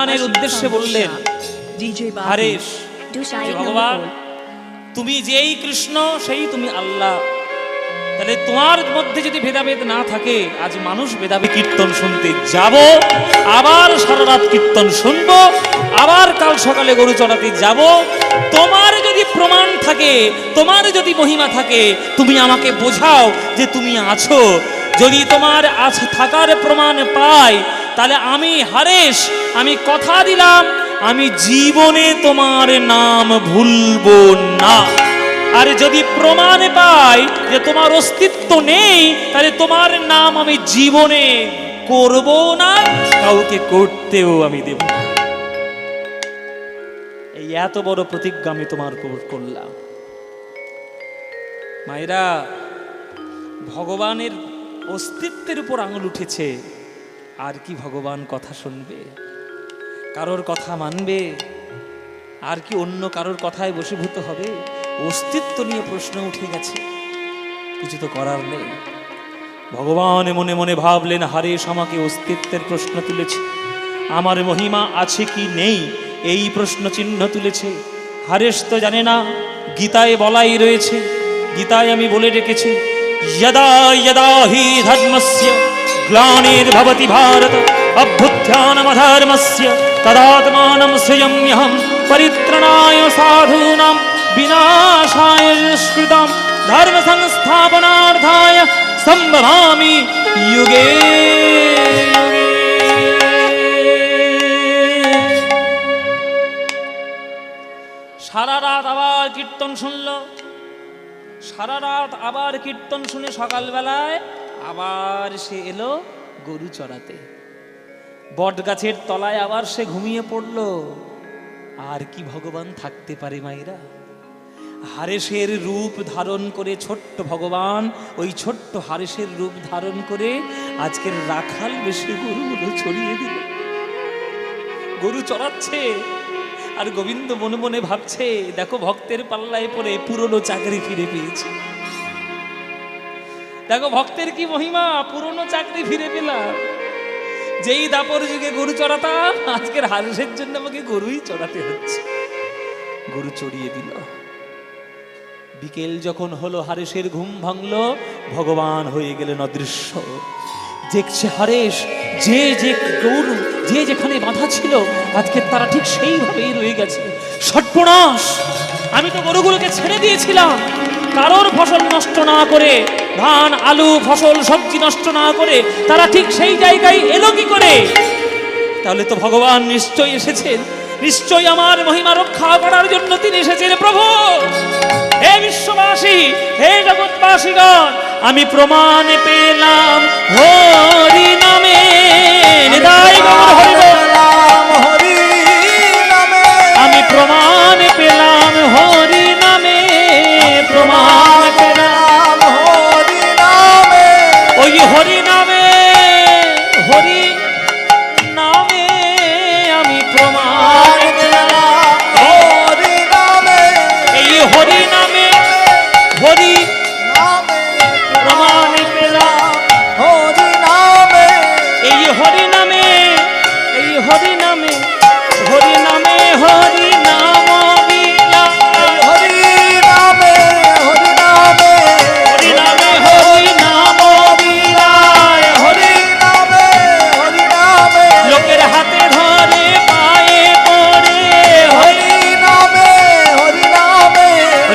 ভগবানের উদ্দেশ্যে বললেন, হারেশ, ভগবান তুমি যেই কৃষ্ণ সেই তুমি আল্লাহ, তাহলে তোমার মধ্যে যদি ভেদাভেদ না থাকে, আজ মানুষ ভেদাভেদ কীর্তন শুনতে যাব, আবার সারা রাত কীর্তন শুনবো, আবার কাল সকালে গরু চড়াতে যাব। তোমার যদি প্রমাণ থাকে, তোমার যদি মহিমা থাকে, তুমি আমাকে বোঝাও যে তুমি আছো। যদি তোমার থাকার প্রমাণ পাই, তাহলে আমি হারেশ, আমি কথা দিলাম, আমি জীবনে তোমার নাম ভুলবো না। আর যদি প্রমাণ পাই যে তোমার অস্তিত্ব নেই, তাহলে তোমার নাম আমি জীবনে করব না, কাউকে করতেও আমি দেব না। এই এত বড় প্রতিজ্ঞা আমি তোমার করলাম। মায়েরা, ভগবানের অস্তিত্বের উপর আঙুল উঠেছে, আর কি ভগবান কথা শুনবে? কারোর কথা মানবে? আর কি অন্য কারোর কথায় বশীভূত হবে? অস্তিত্ব নিয়ে প্রশ্ন উঠে গেছে, কিছু তো করার নেই। ভগবান মনে মনে ভাবলেন, হারেশ আমাকে অস্তিত্বের প্রশ্ন তুলেছে, আমার মহিমা আছে কি নেই এই প্রশ্ন চিহ্ন তুলেছে। হারেশ তো জানে না, গীতায় বলাই রয়েছে, গীতায় আমি বলে রেখেছি, যদা যদা হি ধর্মস্য গ্লানির্ভবতি ভারত অভ্যুত্থানমধর্মস্য তদাত্মানম সৃজাম্যহম পরিত্রাণায় সাধূনাং বিনাশায় দুষ্কৃতাং ধর্ম সংস্থাপনার্থায় সম্ভবামি যুগে যুগে। সারা রাত আবার কীর্তন শুনল, সারা রাত আবার কীর্তন শুনে সকালবেলায় আবার সে এলো গরু চড়াতে। বট গাছের তলায় আবার সে ঘুমিয়ে পড়ল। আর কি ভগবান থাকতে পারে মায়েরা? হারেশের রূপ ধারণ করে ছোট্ট ভগবান, ওই ছোট্ট হারেশের রূপ ধারণ করে আজকের রাখাল বেশি গরুগুলো ছড়িয়ে দিল। গরু চড়াচ্ছে, আর গোবিন্দ মনে মনে ভাবছে, দেখো ভক্তের পাল্লায় পড়ে পুরনো চাকরি ফিরে পেয়েছি। দেখো ভক্তের কি মহিমা, পুরনো চাকরি ফিরে পেলাম। যেই দাপর যুগে গরু চড়াতাম, আজকের হারেশের জন্য আমাকে গরুই চড়াতে হচ্ছে। গরু চড়িয়ে দিল। বিকেল যখন হলো, হারেশের ঘুম ভাঙলো, ভগবান হয়ে গেলেন অদৃশ্য। দেখছে হারেশ, যে যে গরু যে যেখানে বাঁধা ছিল, আজকে তারা ঠিক সেইভাবেই রয়ে গেছে। সর্বনাশ, আমি তো গরুগুলোকে ছেড়ে দিয়েছিলাম কারোর ফসল নষ্ট না করে, ধান আলু ফসল সবজি নষ্ট না করে, তারা ঠিক সেই জায়গায় এলো কি করে? তাহলে তো ভগবান নিশ্চয়ই এসেছেন, নিশ্চয়ই আমার মহিমা রক্ষা করার জন্য তিনি এসেছেন। প্রভু, হে বিশ্ববাসী, হে জগৎবাসীগণ, আমি প্রমাণ পেলাম হরি নামে, আমি প্রমাণ পেলাম হরি নামে, প্রমাণ পেলাম হরি নামে, ওই হরি নামে, হরি নামে আমি প্রমাণ পেলাম হরি নামে, এই হরি নামে, হরি নামে প্রমাণ পেলাম হরি নামে, এই হরি নামে, এই হরি নামে, হরি নামে, হরি নাম বিলাস, হরি নামে, হরি নামে, হরি নামে, হরি নাম বিলাস, হরি নামে, হরি নামে, লোকের হাতে ধরে পায়ে পড়ে, হরি নামে, হরি নামে,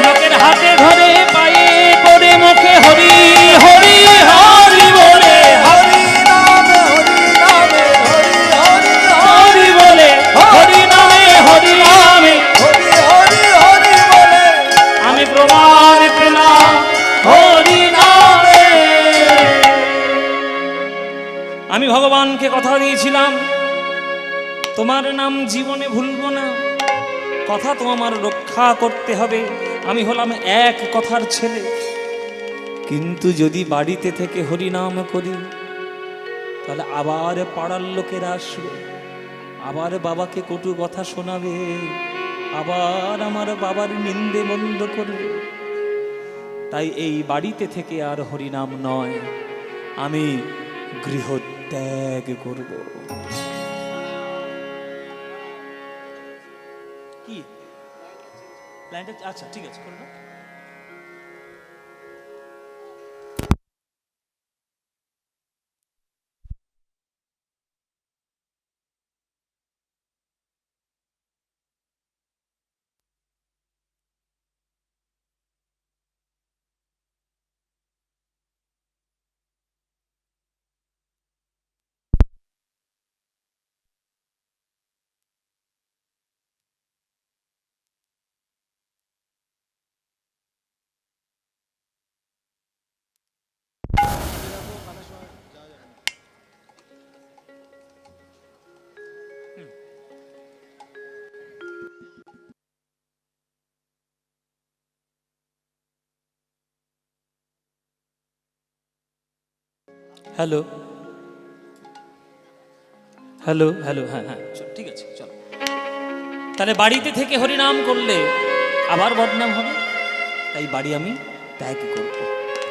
লোকের হাতে ধরে পায়ে পড়ে, মুখে হরি হরি হরি বলে, হরি নামে, হরি নামে, হরি হরি হরি বলে, হরি নামে, হরি নামে, হরি হরি হরি বলে, আমি প্রমাণ পেলাম হরি নামে। আমি ভগবানকে কথা দিয়েছিলাম, তোমার নাম জীবনে ভুলবো না, কথা তো আমার রক্ষা করতে হবে। আমি হলাম এক কথার ছেলে, কিন্তু যদি বাড়িতে থেকে হরিনাম করি, তাহলে আবার পাড়ার লোকেরা আসবে, আবার বাবাকে কটু কথা শোনাবে, আবার আমার বাবার নিন্দে মন্দ করবে। তাই এই বাড়িতে থেকে আর হরিনাম নয়, আমি গৃহত্যাগ করব। কি লাইনটা? আচ্ছা ঠিক আছে, করে নাও। হ্যালো হ্যালো হ্যালো, হ্যাঁ হ্যাঁ, ঠিক আছে চলো। তাহলে বাড়িতে থেকে হরিনাম করলে আবার বদনাম হবে, তাই বাড়ি আমি ত্যাগ করব,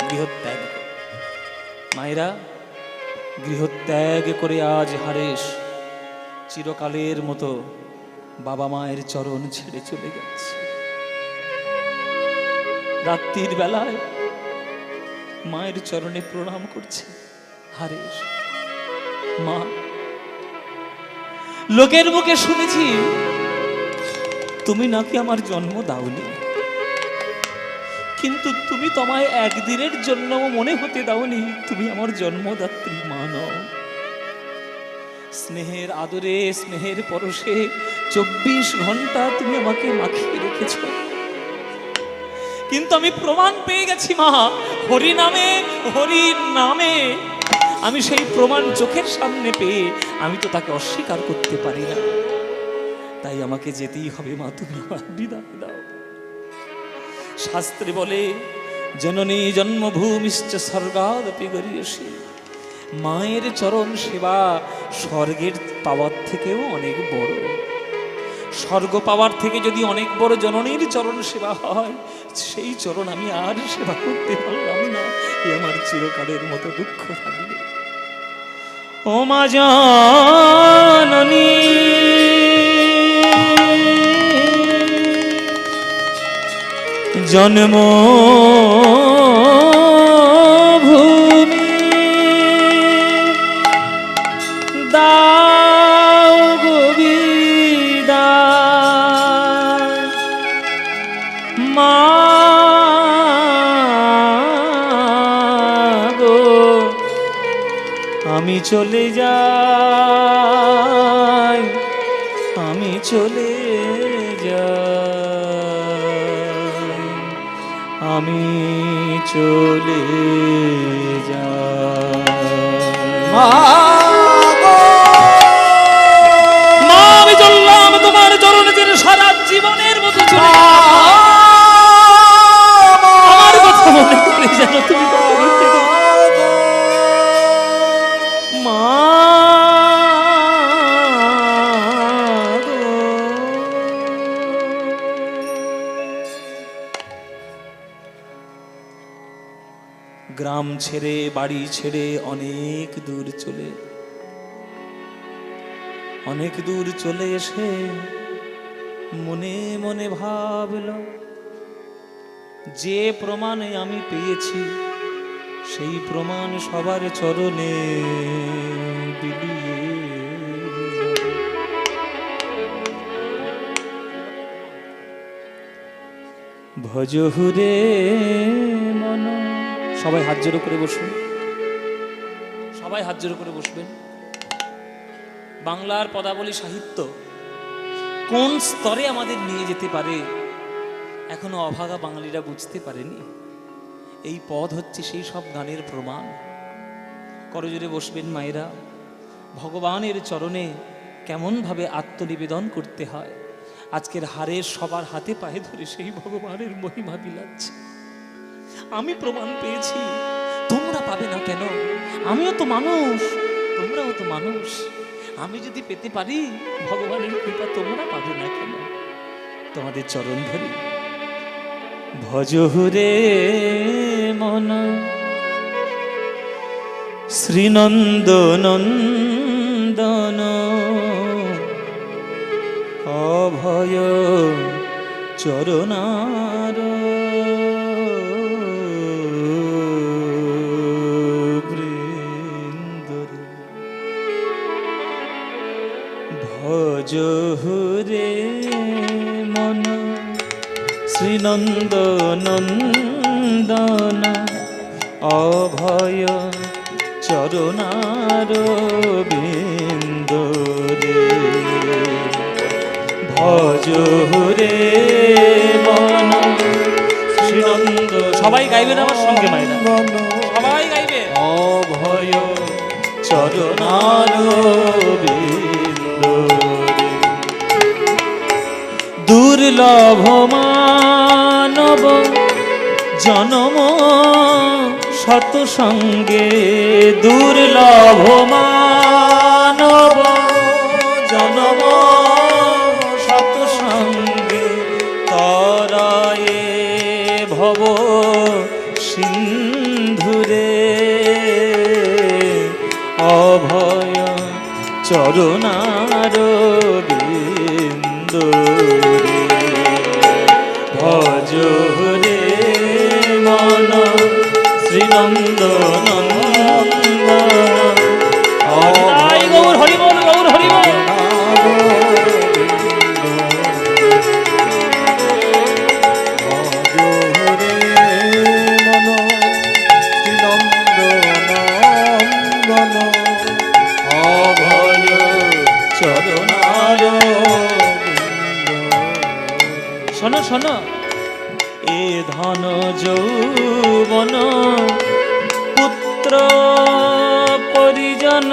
গৃহত্যাগ করব। মায়েরা, গৃহত্যাগ করে আজ হারেশ চিরকালের মতো বাবা মায়ের চরণ ছেড়ে চলে যাচ্ছে। রাত্রির বেলায় মায়ের চরণে প্রণাম করছে। হারেশ মা, লোকের মুখে শুনেছি তুমি নাকি আমার জন্ম দাওনি, কিন্তু তুমি তোমায় একদিনের জন্য মনে হতে দাওনি তুমি আমার জন্মদাত্রী মা নও। স্নেহের আদরে, স্নেহের পরশে 24 ঘন্টা তুমি আমাকে মাখিয়ে রেখেছ, কিন্তু আমি প্রমাণ পেয়ে গেছি মা, হরি নামে, হরি নামে। আমি সেই প্রমাণ চোখের সামনে পেয়ে আমি তো তাকে অস্বীকার করতে পারি না, তাই আমাকে যেতেই হবে মা, তুমি আমার বিদায় দাও। শাস্ত্রে বলে জননী জন্মভূমিশ্চ স্বর্গাদপি গরীয়সী, মায়ের চরণ সেবা স্বর্গের পাওয়ার থেকেও অনেক বড়। স্বর্গ পাওয়ার থেকে যদি অনেক বড় জননীর চরণ সেবা হয়, সেই চরণ আমি আর সেবা করতে পারলাম না, এ আমার চিরকালের মতো দুঃখ থাকবে। ও মা জননী জন্ম ভূমি দাও গো বিদায়, মা গো আমি চলে যাই, আমি চলে যাই, আমি চলে যাই। মা আমি চললাম তোমার চরণে চিরে সারা জীবনের মতো চলে আমার কথা মনে করে যেন তুমি মা। গ্রাম ছেড়ে বাড়ি ছেড়ে অনেক দূর চলে এসে মনে মনে ভাবল, যে প্রমাণে আমি পেয়েছি সেই প্রমাণ সবার চরণে বিলিয়ে ভজহুরে মন। সবাই হাত জোড়ো করে বসুন, সবাই হাত জোড়ো করে বসবেন। বাংলার পদাবলী সাহিত্য কোন স্তরে আমাদের নিয়ে যেতে পারে এখনো অভাগা বাঙালিরা বুঝতে পারেনি। এই পদ হচ্ছে সেই সব গানের প্রমাণ। করজোরে বসবেন মায়েরা। ভগবানের চরণে কেমনভাবে আত্মনিবেদন করতে হয় আজকের হারের সবার হাতে পায়ে ধরে সেই ভগবানের মহিমা বিলাচ্ছে। আমি প্রমাণ পেয়েছি, তোমরা পাবে না কেন? আমিও তো মানুষ, তোমরাও তো মানুষ। আমি যদি পেতে পারি ভগবানের কৃপা, তোমরা পাবে না কেন? তোমাদের চরণ ধরি ভজহুরে মন শ্রীনন্দ নন্দন অভয় চরণার বৃন্দরে ভজ রে মন শ্রীনন্দ নন্দন অভয় চরণার বিন্দরে ভজ রে মন শ্রীনন্দ। সবাই গাইবেন আমার সঙ্গে মায়েরা, সবাই গাইবে। অভয় চরণার বিন্দরে দুর্লভ মানব জনম শত সঙ্গে দুর্লভ মানব জনম শত সঙ্গে তরায়ে ভব সিন্ধুরে অভয় চরণার বিন্দরে ভজ রে মন শ্রীনন্দ নন্দন। গৌর হরিবল, গৌর হরিবল। অভয় চরণার। শোনো শোনো, এ ধন যৌবন পুত্র পরিজন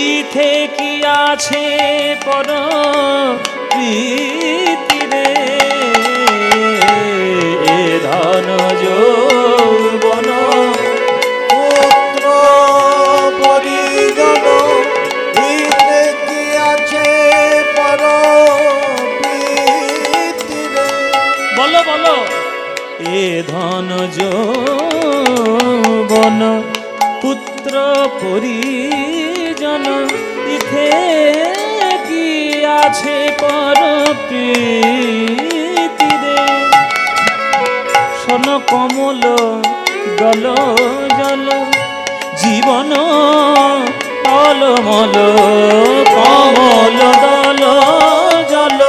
ইথে কি আছে পর প্রীতিরে। এ ধন যৌবন পুত্র পরিজন ইথে কি আছে পর প্রীতিরে। বলো বলো। এ ধন যৌবন পুত্র পরিজন ইথে কি আছে পর প্রীতিরে। শোন কমল দল জল জীবন অলমল কমল দল জল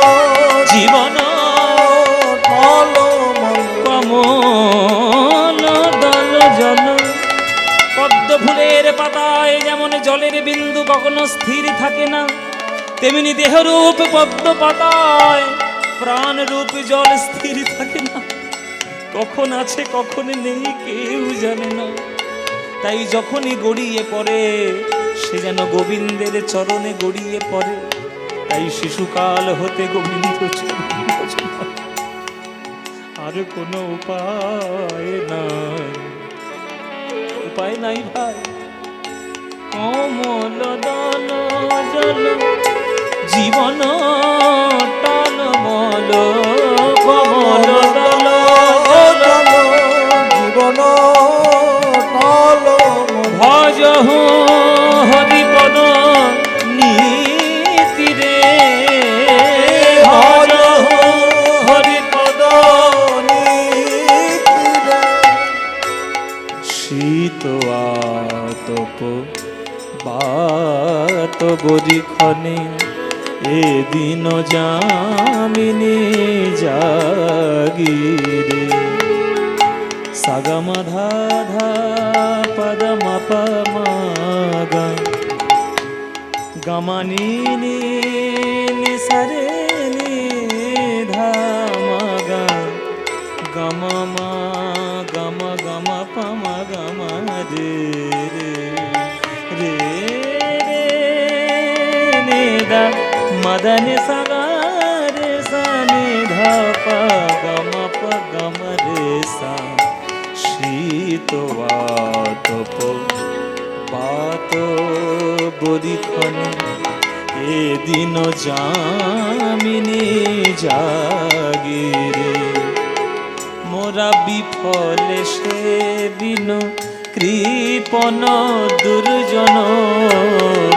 জীবন কমল দল জল। পদ্ম ফুলের পাতায় যেমন জলের বিন্দু কখনো স্থির থাকে না, তেমনি দেহরূপ পদ্ম পাতায় প্রাণ রূপ জল স্থির থাকে না। কখন আছে কখন নেই কেউ জানে না। তাই যখনই গড়িয়ে পড়ে সে যেন গোবিন্দের চরণে গড়িয়ে পড়ে। তাই শিশুকাল হতে গোবিন্দ আর কোনো উপায় নাই, উপায় নাই ভাই। কমল দল জল জীবন টলমল কমল দল জল জীবন টলমল। ভজ হরিপদ নীতিরে ভজ হরিপদ নীতিরে। শীত আতপ বাত বরিখনে এদিন যামিনী জাগিরে। সাগা ধা ধা পদ মপ মাগা গমানি নি সরে নি ধা মাগা গম মা গম গম পম গম রে রে রে নে দা মদন সাগা রে সা নি ধা প গম প গম রে সা। শীত আতপ বাত বরিখনে এদিন যামিনী জাগিরে। মোরা বিফলে সে বিন কৃপণ দুর্জন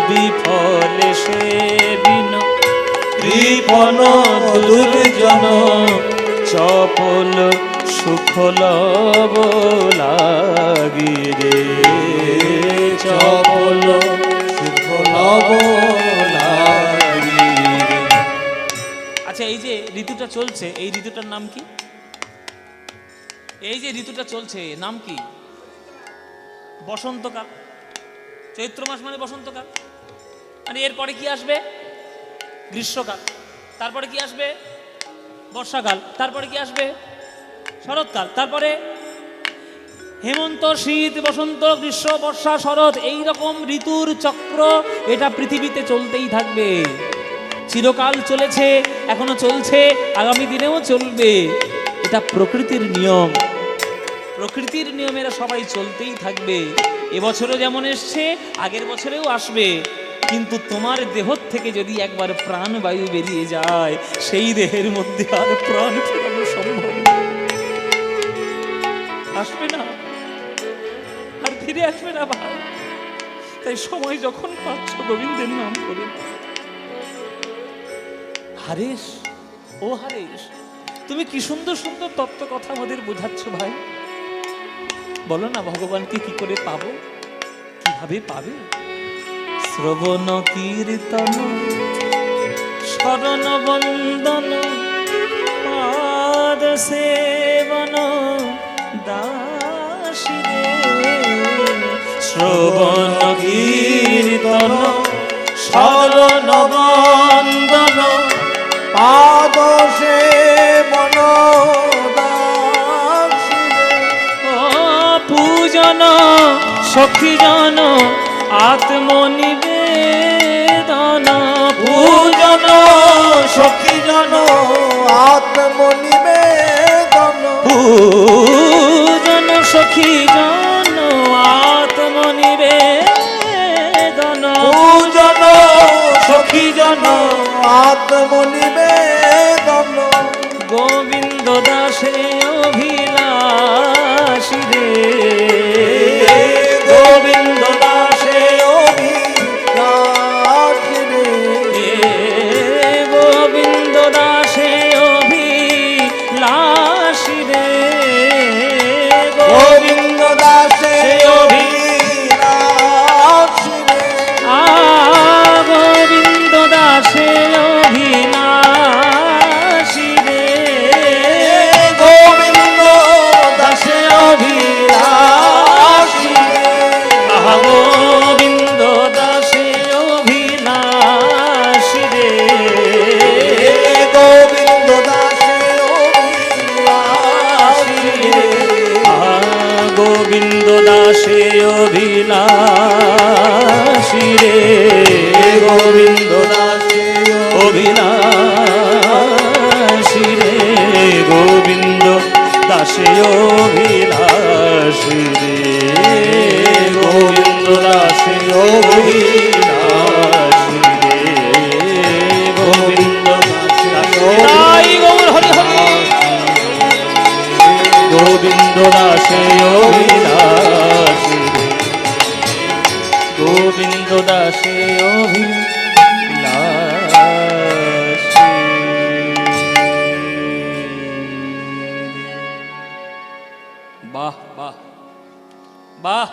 বিফলে সে বিন বিপন দুর্জন চপল সুখল লাগি রে চপল সুফল লাগি রে। আচ্ছা, এই যে ঋতুটা চলছে, এই ঋতুটার নাম কি? এই যে ঋতুটা চলছে নাম কি? বসন্তকাল। চৈত্র মাস মানে বসন্তকাল। মানে এরপরে কি আসবে? গ্রীষ্মকাল। তারপরে কি আসবে? বর্ষাকাল। তারপরে কি আসবে? শরৎকাল। তারপরে হেমন্ত, শীত, বসন্ত, গ্রীষ্ম, বর্ষা, শরৎ, এই রকম ঋতুর চক্র এটা পৃথিবীতে চলতেই থাকবে। চিরকাল চলেছে, এখনো চলছে, আগামী দিনেও চলবে। এটা প্রকৃতির নিয়ম। প্রকৃতির নিয়মেরা সবাই চলতেই থাকবে। এবছরও যেমন এসছে, আগের বছরেও আসবে। কিন্তু তোমার দেহ থেকে যদি একবার প্রাণবায়ু বেরিয়ে যায়, সেই দেহের মধ্যে আর প্রাণ ফেরানো সম্ভব না। আসবে না, আর ফিরে আসবে না ভাই। তাই সময় যখন পাচ্ছ গোবিন্দের নাম করে। হারেশ, ও হারেশ, তুমি কি সুন্দর সুন্দর তত্ত্ব কথা আমাদের বোঝাচ্ছ ভাই। বলো না ভগবানকে কি করে পাবো, কিভাবে পাবে? শ্রবণ কীর্তন শরণ বন্দন পাদ সেবন দাসী রে। শ্রবণ কীর্তন শরণ বন্দন পাদ সেবন দাসী রে। ও পূজন সখীজন আত্মনিবেদন। পূজন সখীজন আত্মনিবেদন। পূজন সখীজন আত্মনিবেদন। পূজন সখীজন আত্মনিবেদন। গোবিন্দ দাসে অভিলাষী রে। গোবিন্দ দাসে অভিলাষী রে। গোবিন্দ দাসে অভিলাষী রে। গোবিন্দ দাসে অভিলাষী রে। গোবিন্দ দাসে অভিলাষী রে। গোবিন্দ দাসে অভিলাষী রে। গোবিন্দ দাসে অভিলাষী রে। গোবিন্দ দাসে অভিলাষী রে। গোবিন্দ দাসে অভিলাষী রে। গোবিন্দ দাসে অভিলাষী রে। গোবিন্দ দাসে অভিলাষী রে। গোবিন্দ দাসে অভিলাষী রে। গোবিন্দ দাসে তাই গৌর হরি হরি। গোবিন্দ দাসে অভিলাষী রে। গোবিন্দ দাসে অভিলাষী। বাহ বাহ বাহ,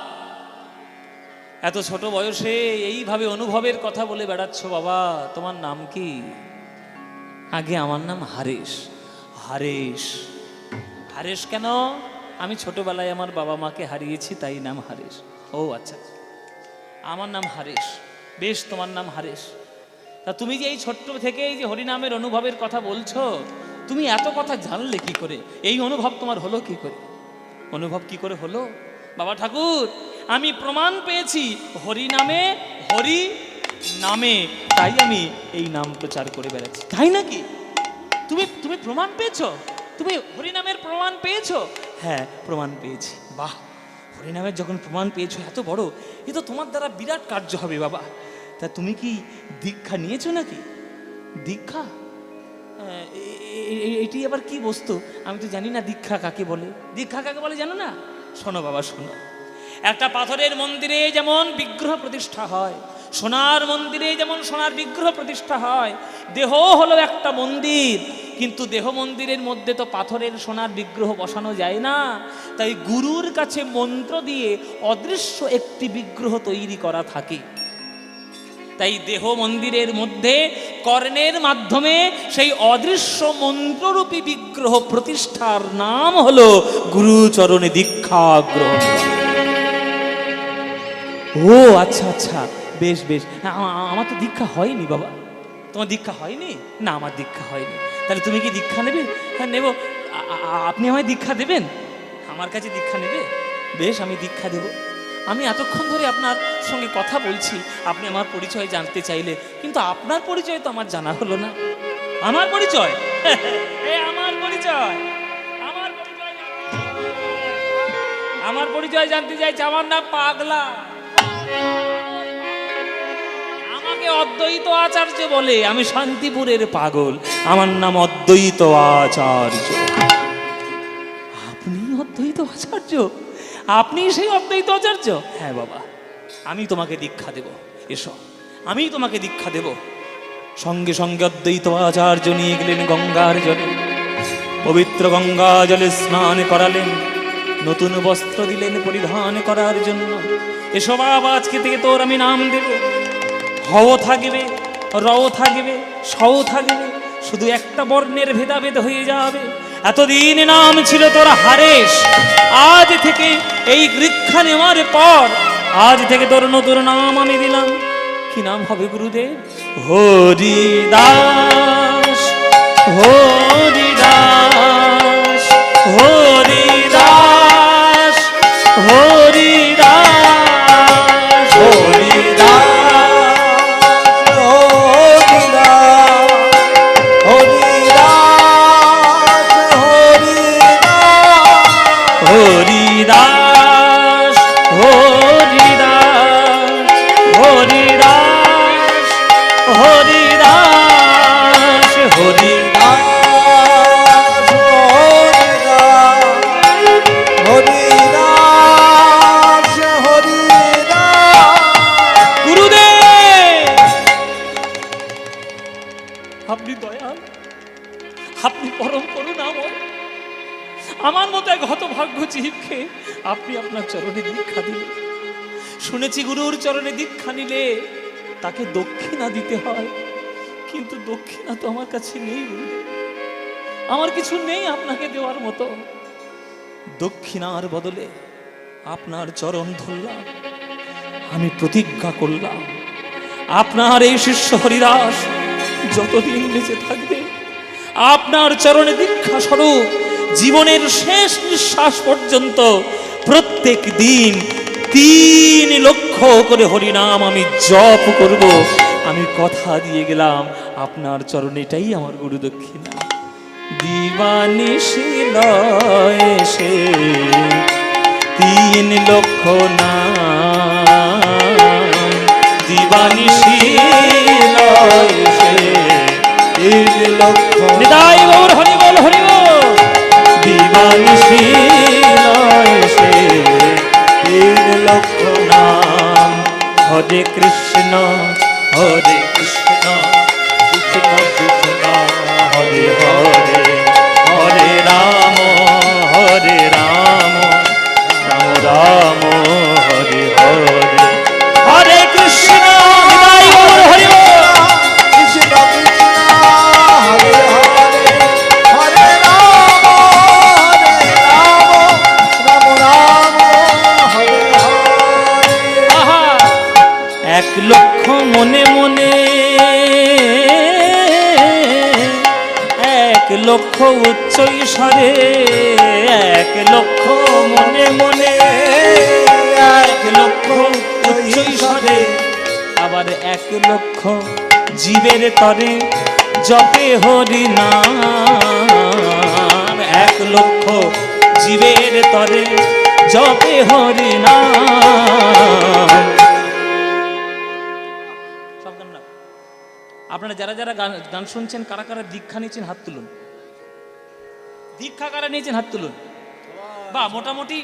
এত ছোট বয়সে এইভাবে অনুভবের কথা বলে বেড়াচ্ছ বাবা। তোমার নাম কি? আগে আমার নাম হারেশ। হারেশ, হারেশ কেন? আমি ছোটবেলায় আমার বাবা মাকে হারিয়েছি, তাই নাম হারেশ। ও আচ্ছা, আমার নাম হারেশ। বেশ, তোমার নাম হারেশ। তা তুমি যে এই ছোট্ট থেকে এই যে হরিনামের অনুভবের কথা বলছো, তুমি এত কথা জানলে কি করে? এই অনুভব তোমার হলো কি করে? অনুভব কি করে হলো? বাবা ঠাকুর, আমি প্রমাণ পেয়েছি হরিনামে, হরি নামে, তাই আমি এই নাম প্রচার করে বেড়াচ্ছি। তাই নাকি? তুমি তুমি প্রমাণ পেয়েছো? তুমি হরিনামের প্রমাণ পেয়েছো? হ্যাঁ, প্রমাণ পেয়েছি। বাহ, হরিনামের যখন প্রমাণ পেয়েছো এত বড়, এ তো তোমার দ্বারা বিরাট কার্য হবে বাবা। তা তুমি কি দীক্ষা নিয়েছো নাকি? দীক্ষা এটি আবার কি বস্তু? আমি তো জানি না দীক্ষা কাকে বলে। দীক্ষা কাকে বলে জানো না? শোনো বাবা শোনো, একটা পাথরের মন্দিরে যেমন বিগ্রহ প্রতিষ্ঠা হয়, সোনার মন্দিরে যেমন সোনার বিগ্রহ প্রতিষ্ঠা হয়, দেহ হলো একটা মন্দির, কিন্তু দেহ মন্দিরের মধ্যে তো পাথরের সোনার বিগ্রহ বসানো যায় না। তাই গুরুর কাছে মন্ত্র দিয়ে অদৃশ্য একটি বিগ্রহ তৈরি করা থাকে। তাই দেহ মন্দিরের মধ্যে কর্ণের মাধ্যমে সেই অদৃশ্য মন্ত্ররূপী বিগ্রহ প্রতিষ্ঠার নাম হলো গুরুচরণে দীক্ষা গ্রহণ। ও আচ্ছা আচ্ছা, বেশ বেশ। আমার তো দীক্ষা হয়নি বাবা। তোমার দীক্ষা হয়নি? না, আমার দীক্ষা হয়নি। তাহলে তুমি কি দীক্ষা নেবে? হ্যাঁ নেব। আপনি আমায় দীক্ষা দেবেন? আমার কাছে দীক্ষা নেবে? বেশ, আমি দীক্ষা দেব। আমি এতক্ষণ ধরে আপনার সঙ্গে কথা বলছি, আপনি আমার পরিচয় জানতে চাইলে, কিন্তু আপনার পরিচয় তো আমার জানা হলো না। আমার পরিচয় আমার পরিচয় আমার পরিচয় জানতে চাইছে। আমার নাম পাগলা। আমাকে অদ্বৈত আচার্য বলে। আমি শান্তিপুরের পাগল। আমার নাম অদ্বৈত আচার্য। আপনি অদ্বৈত আচার্য? আপনি সেই অদ্বৈত আচার্য? হ্যাঁ বাবা, আমি তোমাকে দীক্ষা দেব। এসো, আমি তোমাকে দীক্ষা দেব। সঙ্গে সঙ্গে অদ্বৈত আচার্য নিয়ে গেলেন গঙ্গার জলে। পবিত্র গঙ্গা জলে স্নান করালেন, নতুন বস্ত্র দিলেন পরিধান করার জন্য। এসো বাবা, আজকে থেকে তোর আমি নাম দেব। হও থাকবে, রও থাকবে, সও থাকবে, শুধু একটা বর্ণের ভেদাভেদ হয়ে যাবে। এতদিন নাম ছিল তোর হারেশ, আজ থেকে এই দীক্ষা নেওয়ার পর আজ থেকে তোর নতুন নাম আমি দিলাম। কি নাম হবে গুরুদেব? হরিদাস। হরিদাস হরিদাস হরিদাস হরিদাস হরিদাস হরিদাস হরিদাস হরিদাস গুরুদেব, আপনি দয়াল, আপনি পরম করুণাময়। আমার মতো এক হতভাগ্য জীবকে আপনি আপনার চরণে দীক্ষা দিলেন। শুনেছি গুরুর চরণে দীক্ষা নিলে তাকে দক্ষিণা দিতে হয়, কিন্তু দক্ষিণা তো আমার কাছে নেই গুরুদেব। আমার কিছু নেই আপনাকে দেওয়ার মতো। দক্ষিণার বদলে আপনার চরণ ধরলাম। আমি প্রতিজ্ঞা করলাম, আপনার এই শিষ্য হরিদাস যতদিন বেঁচে থাকবে আপনার চরণে দীক্ষা স্বরূপ জীবনের শেষ নিঃশ্বাস পর্যন্ত প্রত্যেক দিন 3 লক্ষ করে হরিনাম আমি জপ করব। আমি কথা দিয়ে গেলাম, আপনার চরণে এটাই আমার গুরু দক্ষিণা। দিবানিশি লয় সে 3 লক্ষ নাম। দিবানিশি লয় সে 3 লক্ষ নিতাই গৌর হরি বল হরি বল। দিবানিশি লয় সে 3 লক্ষ নাম। হরে কৃষ্ণ হরে কৃষ্ণ কৃষ্ণ কৃষ্ণ হরে হরে, হরে রাম রাম রাম হরে হরে। হরে কৃষ্ণ নিতাই গৌর হরি বল। কৃষ্ণ কৃষ্ণ হরে হরে, হরে রাম রাম রাম হরে হরে। আহা, 1 লক্ষ মনে মনে, 1 লক্ষ উচ্চ ঈশ্বরে, 1 লক্ষ মনে মনে, 1 লক্ষ উচ্চ ঈশ্বরে, আবার 1 লক্ষ জীবের তরে জপে হরি নাম। 1 লক্ষ জীবের তরে জপে হরি নাম। আপনারা যারা যারা গান শুনছেন, কারা কারা দীক্ষা নিয়েছেন হাত তুলুন। দীক্ষা কারা নিয়েছেন হাত তুলুন। বা মোটামুটি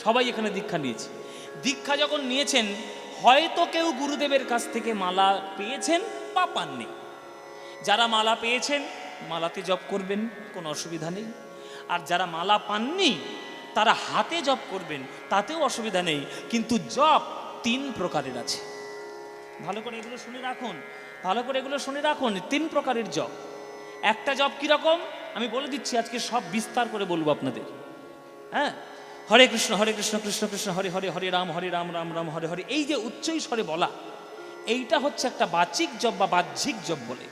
সবাই এখানে দীক্ষা নিয়েছে। দীক্ষা যখন নিয়েছেন, হয়তো কেউ গুরুদেবের কাছ থেকে মালা পেয়েছেন বা পাননি। যারা মালা পেয়েছেন মালাতে জপ করবেন, কোনো অসুবিধা নেই। আর যারা মালা পাননি তারা হাতে জপ করবেন, তাতেও অসুবিধা নেই। কিন্তু জপ 3 প্রকারের আছে। ভালো করে এগুলো শুনে রাখুন, ভালো করে এগুলো শুনে রাখুন। 3 প্রকারের জপ। একটা জপ কীরকম আমি বলে দিচ্ছি, আজকে সব বিস্তার করে বলবো আপনাদের। হ্যাঁ, হরে কৃষ্ণ কৃষ্ণ কৃষ্ণ হরে হরে, হরে রাম রাম রাম হরে হরে, এই যে উচ্চই স্বরে বলা, এইটা হচ্ছে একটা বাচিক জপ বা বাহ্যিক জপ বলে।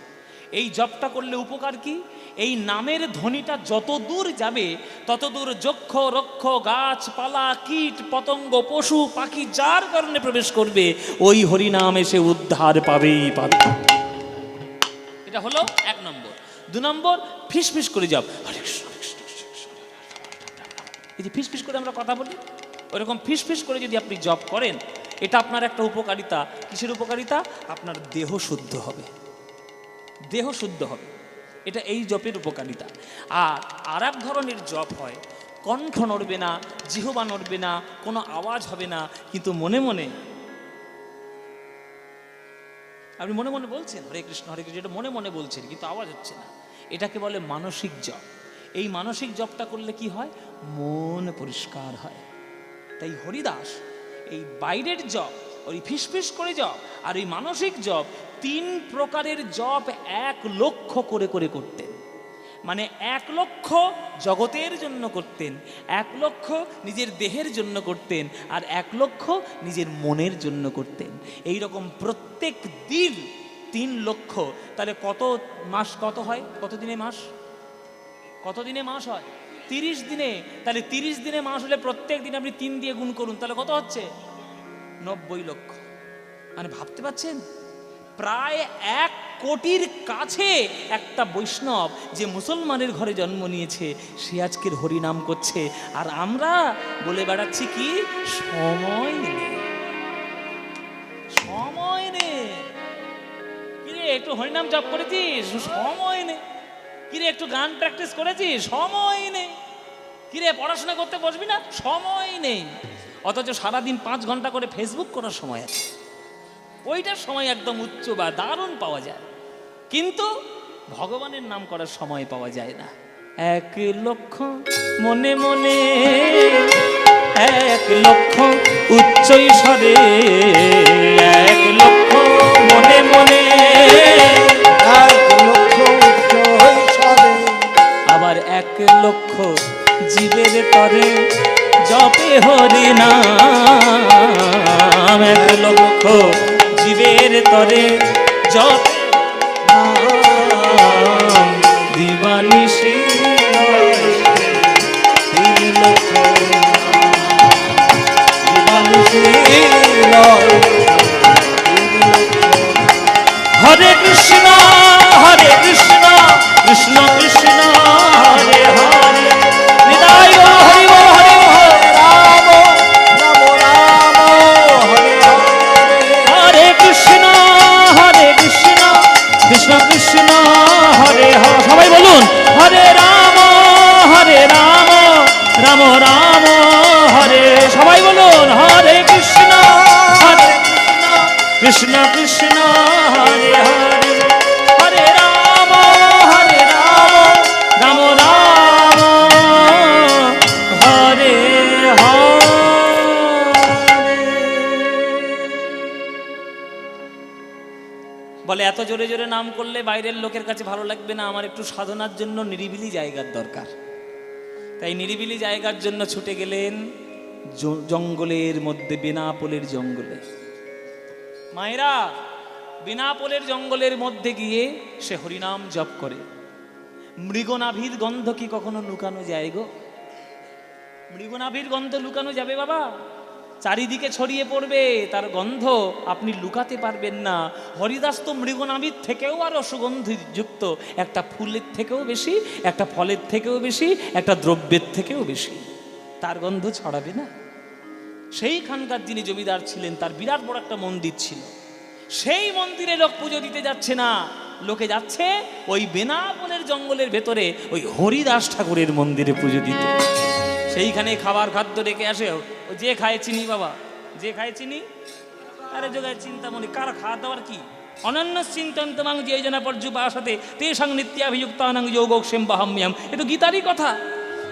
এই জপটা করলে উপকার কি? এই নামের ধ্বনিটা যত দূর যাবে তত দূর যক্ষ রক্ষ গাছপালা কীট পতঙ্গ পশু পাখি যার কারণে প্রবেশ করবে ওই হরিনাম এসে উদ্ধার পাবেই পাবে। এটা হলো 1 নম্বর। 2 নম্বর, ফিস করে জপ। হরে কৃষ্ণ কৃষ্ণ কৃষ্ণ, এই যে ফিস করে আমরা কথা বলি, ওরকম ফিস করে যদি আপনি জপ করেন, এটা আপনার একটা উপকারিতা। কিসের উপকারিতা? আপনার দেহ শুদ্ধ হবে, দেহ শুদ্ধ হবে। এটা এই জপের উপকারিতা। আর এক ধরনের জপ হয়, কণ্ঠ নড়বে না, জিহ্বা নড়বে না, কোনো আওয়াজ হবে না, কিন্তু মনে মনে আপনি মনে মনে বলছেন হরে কৃষ্ণ, এটা মনে মনে বলছেন কিন্তু আওয়াজ হচ্ছে না। এটাকে বলে মানসিক জপ। এই মানসিক জপটা করলে কি হয়? মন পরিষ্কার হয়। তাই হরিদাস এই বাইরের জপ, ওই ফিস করে জপ আর এই মানসিক জপ, 3 প্রকারের জপ 1 লক্ষ করে করতেন। মানে 1 লক্ষ জগতের জন্য করতেন, 1 লক্ষ নিজের দেহের জন্য করতেন, আর 1 লক্ষ নিজের মনের জন্য করতেন। এই রকম প্রত্যেক দিন 3 লক্ষ। তাহলে কত মাস, কত হয়, কত দিনে মাস, কত দিনে মাস হয়? 30 দিনে। তাহলে 30 দিনে মাস হলে প্রত্যেক দিন আপনি 3 দিয়ে গুণ করুন, তাহলে কত হচ্ছে? 90 লক্ষ। মানে ভাবতে পারছেন, প্রায় 1 কোটির কাছে একটা বৈষ্ণব যে মুসলমানের ঘরে জন্ম নিয়েছে সে আজকের হরিনাম করছে। আর আমরা বলে বেড়াচ্ছি কি? সময় নেই, সময় নেই। কিরে একটু হরিনাম জপ করেছিস? সময় নেই। কিরে একটু গান প্র্যাকটিস করেছিস? সময় নেই। কিরে পড়াশোনা করতে বসবি না? সময় নেই। অথচ সারাদিন 5 ঘন্টা করে ফেসবুক করার সময় আছে, ওইটার সময় একদম উচ্চ বা দারুণ পাওয়া যায়, কিন্তু ভগবানের নাম করার সময় পাওয়া যায় না। 1 লক্ষ মনে মনে, 1 লক্ষ উচ্চই স্বরে, 1 লক্ষ মনে মনে, 1 লক্ষ উচ্চই স্বরে, আবার 1 লক্ষ জীবের তরে জপে হরি নাম। 1 লক্ষ জীবের তরে জপে নাম, দিবানিশি 3 লক্ষ দিবানিশি নয়, 3 লক্ষ। হরে কৃষ্ণ কৃষ্ণ কৃষ্ণ হরে হরে, হৃদয় হরি হরি রাম রাম রাম হরে হরে, হরে কৃষ্ণ কৃষ্ণ কৃষ্ণ হরে হরে। সবাই বলুন হরে রাম রাম রাম হরে। সবাই বলুন হরে কৃষ্ণ কৃষ্ণ কৃষ্ণ হরে হরে, হরে রাম রাম রাম হরে হরে। বলে এত জোরে জোরে নাম করলে বাইরের লোকের কাছে ভালো লাগবে না, আমার একটু সাধনার জন্য নিরিবিলি জায়গার দরকার। তাই নিরিবিলি জায়গার জন্য ছুটে গেলেন জঙ্গলের মধ্যে, বেনাপোলের জঙ্গলে। মায়েরা, বেনাপোলের জঙ্গলের মধ্যে গিয়ে সে হরিনাম জপ করে। মৃগনাভির গন্ধ কি কখনো লুকানো যায় গো? মৃগনাভির গন্ধ লুকানো যাবে বাবা? চারিদিকে ছড়িয়ে পড়বে তার গন্ধ, আপনি লুকাতে পারবেন না। হরিদাস তো মৃগনাভির থেকেও আরো সুগন্ধিযুক্ত, একটা ফুলের থেকেও বেশি, একটা ফলের থেকেও বেশি, একটা দ্রব্যের থেকেও বেশি, তার গন্ধ ছড়াবে না? সেইখানকার যিনি জমিদার ছিলেন তার বিরাট বড় একটা মন্দির ছিল, সেই মন্দিরে লোক পুজো দিতে যাচ্ছে না, লোকে যাচ্ছে ওই বেনাপোলের জঙ্গলের ভেতরে ওই হরিদাস ঠাকুরের মন্দিরে পুজো দিতে। সেইখানে খাবার খাদ্য রেখে আসে, যে খায় চিনি বাবা, যে খায় চিনি, আরে যোগায় চিন্তামণি, কার খাওয়া দাওয়ার কি? অনন্য চিন্তন্তমাং যে জনা পর্যুপাসতে তেষাং নিত্যাভিযুক্তানাং যোগক্ষেম বাহাম্যম। এ তো গীতারই কথা।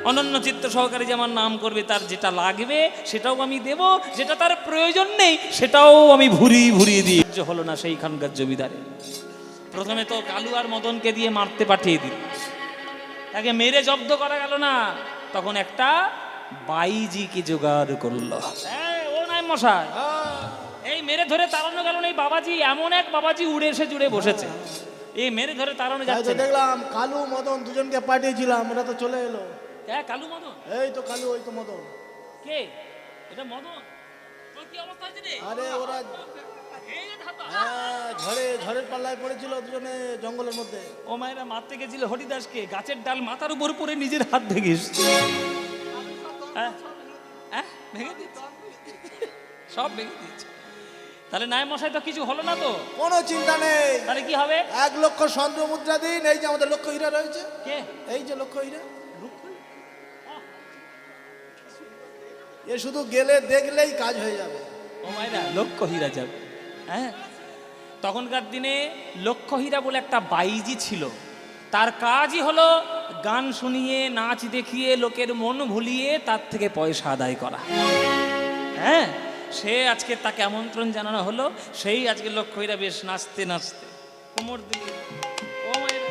অনন্য চিত্ত সহকারে যে আমার নাম করবে, তার যেটা লাগবে সেটাও আমি দেব, যেটা তার প্রয়োজন নেই সেটাও আমি ভুরিয়ে ভুরিয়ে দিই। হলো না সেইখানকার জমিদারে। প্রথমে তো কালু আর মদনকে দিয়ে মারতে পাঠিয়ে দিল, তাকে মেরে জব্দ করা গেল না, তখন একটা বাইজিকে জোগাড় করলো। ও নাই মশাই, এই মেরে ধরে তাড়ানো গেল না। এই বাবাজি, এমন এক বাবাজি উড়ে এসে জুড়ে বসেছে, এই মেরে ধরে তাড়ানো যাচ্ছে না। দেখলাম কালু মদন দুজনকে পাঠিয়েছিলাম, এটা তো চলে এলো। হ্যাঁ, কালু মদন? এই তো কালু, ওই তো মদন। কে এটা? মদন? তোর কি অবস্থা হয়েছে রে? আরে ওরা এই যে ধাতা। ঝড়ের পাল্লায় পড়েছিল দুজনে জঙ্গলের মধ্যে। ও মায়েরা মারতে গেছিল হরিদাসকে, গাছের ডাল মাথার উপর পরে নিজের হাত ভেঙে এসছে। হ্যাঁ, হ্যাঁ, ভেঙে দিচ্ছে, সব ভেঙে দিচ্ছে। তাহলে নাই মশাই তো কিছু হলো না তো? কোনো চিন্তা নেই। তাহলে কি হবে? 1 লক্ষ স্বর্ণ মুদ্রা দিন। এই যে আমাদের লক্ষ্য হীরা রয়েছে, কে? এই যে লক্ষ্য হীরা, এ শুধু গেলে দেখলেই কাজ হয়ে যাবে। ও মায়েরা লক্ষ্য হীরা যাবে। হ্যাঁ, তখনকার দিনে লক্ষ্য হীরা বলে একটা বাইজি ছিল, তার কাজই হলো গান শুনিয়ে, নাচ দেখিয়ে, লোকের মন ভুলিয়ে তার থেকে পয়সা আদায় করা। হ্যাঁ, সে আজকে তাকে আমন্ত্রণ জানানো হলো, সেই আজকে লক্ষ্য হীরা বেশ নাচতে নাচতে কোমর দিকে। ও মায়েরা,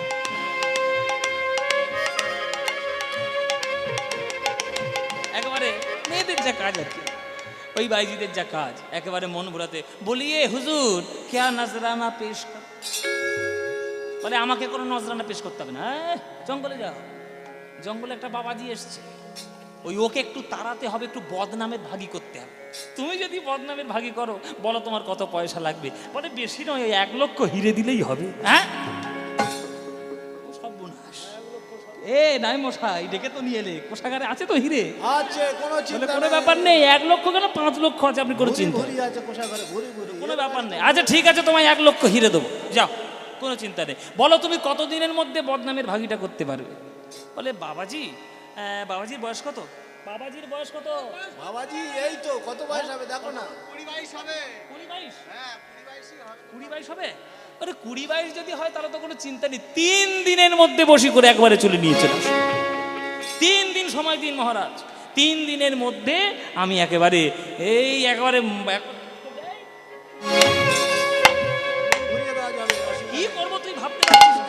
একেবারে মেয়েদের যা কাজ আর কি, ওই বাইজিদের যা কাজ, একেবারে মন ভোলাতে বলিয়ে হুজুর কেয়া নজরানা পেশ কর। বলে আমাকে কোনো নজরানা পেশ করতে হবে না, জঙ্গলে যাও। জঙ্গলে একটা বাবাজি এসছে, ওই ওকে একটু তাড়াতে হবে, একটু বদনামের ভাগী করতে হবে। তুমি যদি বদনামের ভাগী করো, বলো তোমার কত পয়সা লাগবে? বলে বেশি নয়, ওই 1 লক্ষ হিরে দিলেই হবে। হ্যাঁ, সব বুনাস। এ নাই মশাই, ডেকে তো নিয়ে এলে, কোষাগারে আছে তো হিরে? আছে, কোনো চিন্তা কোনো ব্যাপার নেই। 1 লক্ষ কেন, 5 লক্ষ আছে, আপনি কোনো চিন্তা, ভরি আছে কোষাগারে, ভরি ভরি, কোনো ব্যাপার নেই। আচ্ছা ঠিক আছে, তোমায় 1 লক্ষ হিরে দেবো, যাও, কোনো চিন্তা নেই। বলো তুমি কত দিনের মধ্যে বদনামের ভাগিটা করতে পারবে? বলে বাবাজি, বাবাজির বয়স কত? বাবাজির বয়স কত? বাবাজি এই তো কত বয়স হবে দেখো না। 20-22 হবে। 20-22? হ্যাঁ 20-22 হবে। 20-22 হবে? আরে 20-22 যদি হয় তাহলে তো কোনো চিন্তা নেই। 3 দিনের মধ্যে বসি করে একবারে চলে নিয়ে চলে আসো। 3 দিন সময় দিন মহারাজ, 3 দিনের মধ্যে আমি একেবারে এই একেবারে ঘুরিয়ে দেওয়া যাবে। কি করবো তুই ভাবতে পারছিস না।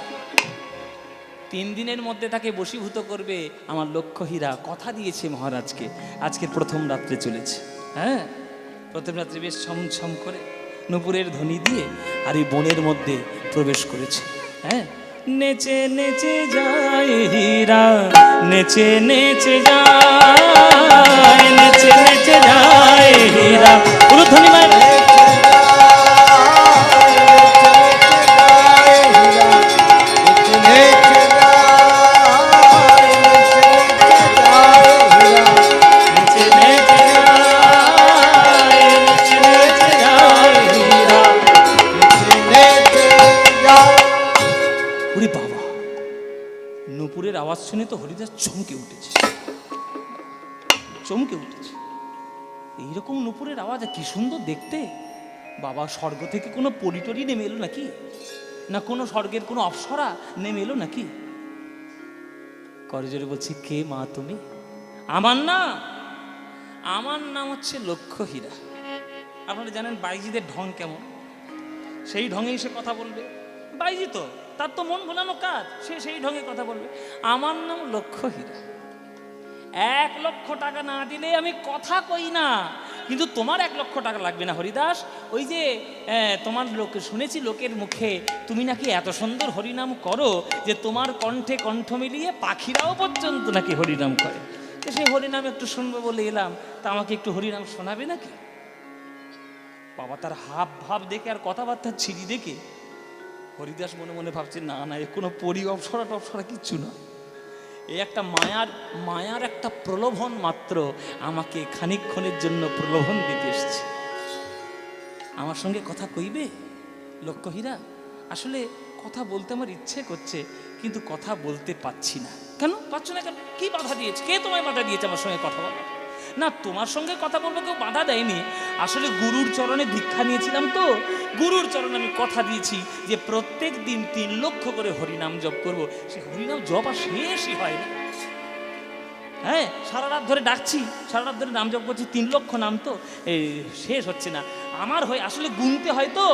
3 দিনের মধ্যে তাকে বশীভূত করবে আমার লক্ষ্য হীরা। কথা দিয়েছে মহারাজকে, আজকের প্রথম রাত্রে চলেছে। হ্যাঁ, প্রথম রাত্রে বেশ ছমছম করে নূপুরের ধ্বনি দিয়ে আর এই বনের মধ্যে প্রবেশ করেছে। হ্যাঁ, নেচে নেচে যায় হীরা, নেচে নেচে যায়, নেচে নেচে যায় হীরা। উলুধ্বনি মায়ের নূপুরের আওয়াজ শুনে তো হরিদাস চমকে উঠেছে, চমকে উঠেছে। এইরকম নূপুরের আওয়াজ, কি সুন্দর দেখতে। বাবা, স্বর্গ থেকে কোনো পরিটরি নেমে এলো নাকি? না কোনো স্বর্গের কোনো অপ্সরা নেমে এলো নাকি? করজোরে বলছি, কে মা তুমি? আমার নাম হচ্ছে লক্ষ্য হীরা। আপনারা জানেন বাইজিদের ঢং কেমন, সেই ঢঙেই সে কথা বলবে। বাইজি তো, তার তো মন ভোলানো কাজ, সে সেই ঢঙে কথা বলবে। আমার নাম লক্ষ্য হীরা। 1 লক্ষ টাকা না দিলে আমি কথা কই না, কিন্তু তোমার 1 লক্ষ টাকা লাগবে না হরিদাস। ওই যে তোমার শুনেছি লোকের মুখে তুমি নাকি এত সুন্দর হরিনাম করো যে তোমার কণ্ঠে কণ্ঠ মিলিয়ে পাখিরাও পর্যন্ত নাকি হরিনাম করে। তো সেই হরিনাম একটু শুনবো বলে এলাম, তা আমাকে একটু হরিনাম শোনাবে নাকি? বাবা, তার হাব ভাব দেখে আর কথাবার্তা ছিরি দেখে হরিদাস মনে মনে ভাবছে, না না, এ কোনো পরি অপসরা টপসরা কিচ্ছু না, এই একটা মায়ার একটা প্রলোভন মাত্র, আমাকে খানিকক্ষণের জন্য প্রলোভন দিতে এসছে। আমার সঙ্গে কথা কইবে লক্ষ্য হীরা? আসলে কথা বলতে আমার ইচ্ছে করছে, কিন্তু কথা বলতে পাচ্ছি না। কেন পাচ্ছ না? কেন? কি বাধা দিয়েছে? কে তোমায় বাধা দিয়েছে আমার সঙ্গে কথা বলা? না, তোমার সঙ্গে কথা বলবো কেউ বাধা দেয়নি, আসলে গুরুর চরণে দীক্ষা নিয়েছিলাম তো, গুরুর চরণে আমি কথা দিয়েছি যে প্রত্যেক দিন 3 লক্ষ করে হরিনাম জপ করব। সে হরিনাম জপ আর শেষই হয় না। হ্যাঁ, সারা রাত ধরে ডাকছি, সারা রাত ধরে নাম জপ করছি, 3 লক্ষ নাম তো শেষ হচ্ছে না। আমার হয়ে আসলে গুনতে হয় তো,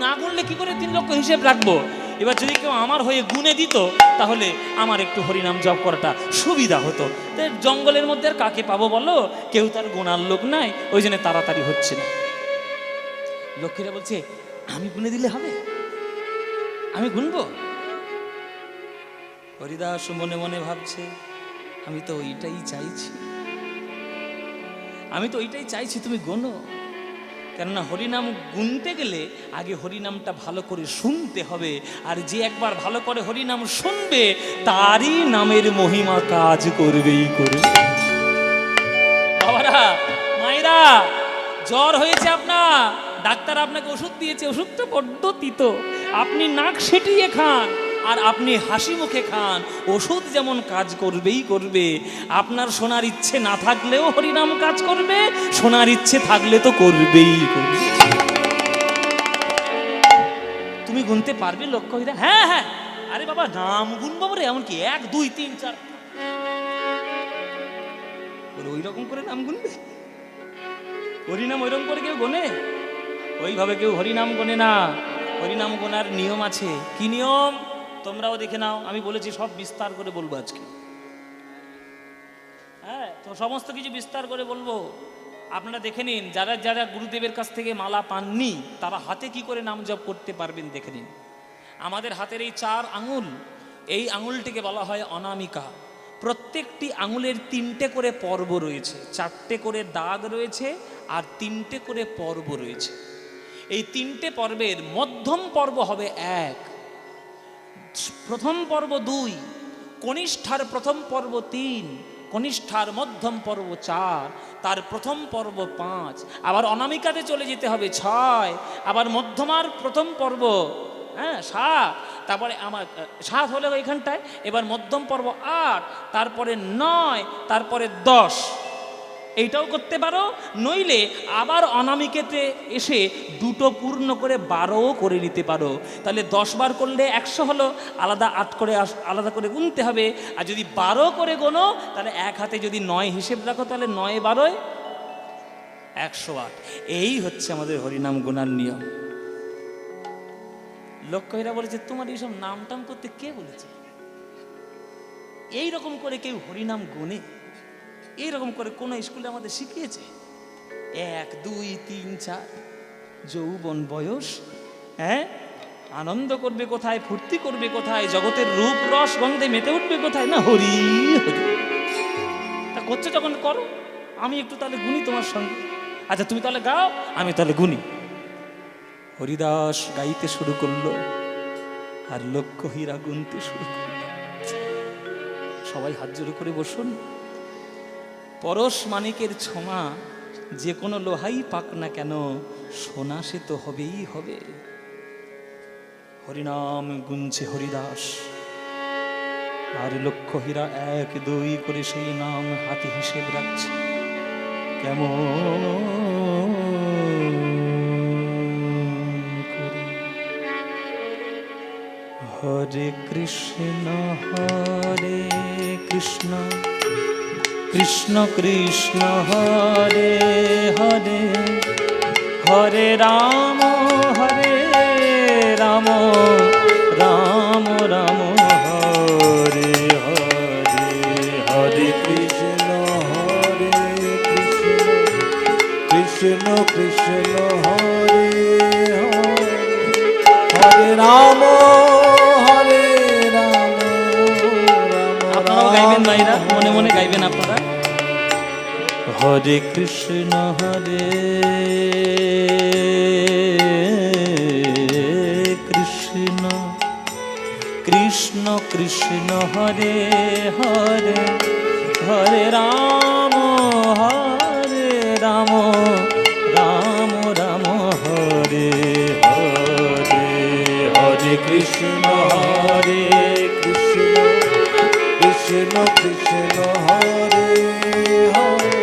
না গুনলে কি করে 3 লক্ষ হিসেব রাখবো। এবার যদি কেউ আমার হয়ে গুনে দিত তাহলে আমার একটু হরিনাম জপ করাটা সুবিধা হতো। তো জঙ্গলের মধ্যে আর কাকে পাবো বলো, কেউ তার গোনার লোক নাই, ওই জন্য তাড়াতাড়ি হচ্ছে না। লক্ষ্মীরা বলছে আমি গুনে দিলে হবে, আমি গুনবো। হরিদাস মনে মনে ভাবছে আমি তো ওইটাই চাইছি, আমি তো ওইটাই চাইছি, তুমি গোনো। কেননা হরিনাম গুনতে গেলে আগে হরিনামটা ভালো করে শুনতে হবে, আর যে একবার ভালো করে হরিনাম শুনবে তারই নামের মহিমা কাজ করবেই করবে। বাবারা, মায়েরা, জ্বর হয়েছে আপনার, ডাক্তার আপনাকে ওষুধ দিয়েছে, ওষুধটা বড্ড তিতো, আপনি নাক সেটিয়ে খান আর আপনি হাসি মুখে খান, ওষুধ যেমন কাজ করবেই করবে। আপনার শোনার ইচ্ছে না থাকলেও হরিনাম কাজ করবে, শোনার ইচ্ছে থাকলে তো করবেই করবে। তুমি গুনতে পারবে লক্ষ্য হইরা? হ্যাঁ হ্যাঁ, আরে বাবা নাম গুনবো রে, এমনকি 1 2 3 4 ওই রকম করে নাম গুনবে? হরিনাম ওইরকম করে কেউ গোনে? ওইভাবে কেউ হরিনাম গোনে না। হরিনাম গোনার নিয়ম আছে। কি নিয়ম তোমরাও দেখে নাও, আমি বলেছি সব বিস্তার করে বলবো আজকে। হ্যাঁ, তো সমস্ত কিছু বিস্তার করে বলবো, আপনারা দেখে নিন। যারা যারা গুরুদেবের কাছ থেকে মালা পাননি তারা হাতে কি করে নাম জপ করতে পারবেন দেখে নিন। আমাদের হাতের এই 4 আঙুল, এই আঙুলটিকে বলা হয় অনামিকা। প্রত্যেকটি আঙুলের 3টে করে পর্ব রয়েছে, 4টে করে দাগ রয়েছে আর 3টে করে পর্ব রয়েছে। এই 3টে পর্বের মধ্যম পর্ব হবে 1, প্রথম পর্ব 2, কনিষ্ঠার প্রথম পর্ব 3, কনিষ্ঠার মধ্যম পর্ব 4, তার প্রথম পর্ব 5, আবার অনামিকাতে চলে যেতে হবে 6, আবার মধ্যমার প্রথম পর্ব 7, তারপরে আমার 7 হলে ওইখানটায়, এবার মধ্যম পর্ব 8, তারপরে 9, তারপরে 10। এইটাও করতে পারো, নইলে আবার অনামিকেতে এসে 2টো পূর্ণ করে 12ও করে নিতে পারো। তাহলে 10 বার করলে 100 হলো, আলাদা 8 করে আলাদা করে গুনতে হবে। আর যদি 12 করে গোনো তাহলে এক হাতে যদি 9 হিসেব রাখো তাহলে 9 12 108। এই হচ্ছে আমাদের হরিনাম গোনার নিয়ম। লক্ষ্যরা বলেছে তোমার এইসব নাম টাম করতে কে বলেছে? এইরকম করে কেউ হরিনাম গোনে? এইরকম করে কোন স্কুলে আমাদের শিখিয়েছে? 1 2 3 4 যৌবন বয়স, হ্যাঁ, আনন্দ করবে কোথায়, ফুর্তি করবে কোথায়, জগতের রূপ রস গন্ধে মেতে উঠবে কোথায়? না হরি হরি। তা করছো যখন করো, আমি একটু তাহলে গুনি তোমার সঙ্গে। আচ্ছা তুমি তাহলে গাও, আমি তাহলে গুনি। হরিদাস গাইতে শুরু করলো আর লক্ষ্য হীরা গুনতে শুরু করলো। সবাই হাত জোড়ো করে বসুন। পরশ মানিকের ছোঁয়া যে কোনো লোহাই পাক না কেন, সোনা সে তো হবেই হবে। হরিনাম গুনছে হরিদাস আর লক্ষ্য হীরা 1 2 করে সেই নাম হাতে হিসেব রাখছে। কেমন করে? হরে কৃষ্ণ কৃষ্ণ কৃষ্ণ হরে হরে, হরে রাম রাম রাম হরে হরে, হরে কৃষ্ণ কৃষ্ণ কৃষ্ণ হরে হরে, হরে রাম রাম। আপনারাও গাইবেন ভাইরা, মনে মনে গাইবেন আপনারা। হরে কৃষ্ণ কৃষ্ণ কৃষ্ণ কৃষ্ণ হরে হরে, হরে রাম রাম রাম হরে হরে, হরে কৃষ্ণ কৃষ্ণ কৃষ্ণ হরে হরে,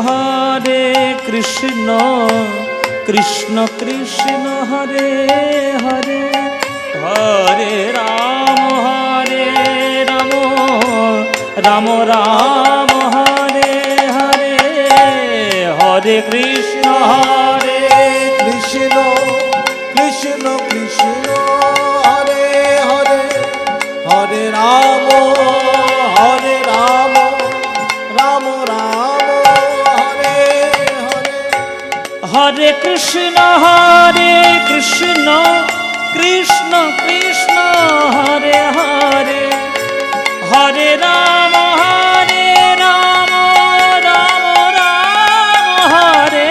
হরে কৃষ্ণ কৃষ্ণ কৃষ্ণ হরে হরে হরে রাম রাম রাম হরে হরে হরে কৃষ্ণ হরে কৃষ্ণ কৃষ্ণ কৃষ্ণ হরে হরে হরে রাম রাম রাম হরে হরে হরে কৃষ্ণ কৃষ্ণ কৃষ্ণ হরে হরে হরে রাম রাম রাম হরে